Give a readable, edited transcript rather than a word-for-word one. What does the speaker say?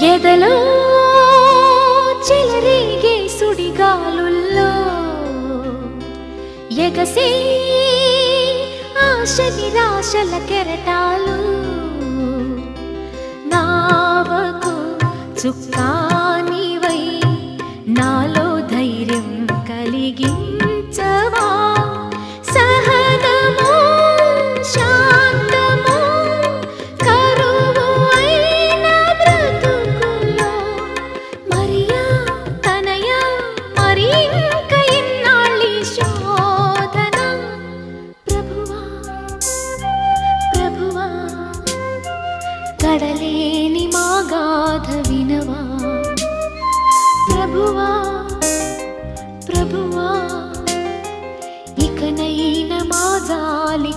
ఎదలో చెలరేగే సుడిగాలుల్లో ఎగసే ఆశ నిరాశల కెరటాలు నావకు చుక్కానివై నాలో ధైర్యం కలిగించవా సహనము శాంతము కరువు అయిన బ్రతుకుల్లో మరియా తనయా మరి ఇంక ఎన్నాళ్ళీ శోధన ప్రభువా ప్రభువా కడలేని మా గాథ వినవా ప్రభువా ప్రభువా ఇకనైన మా జాలి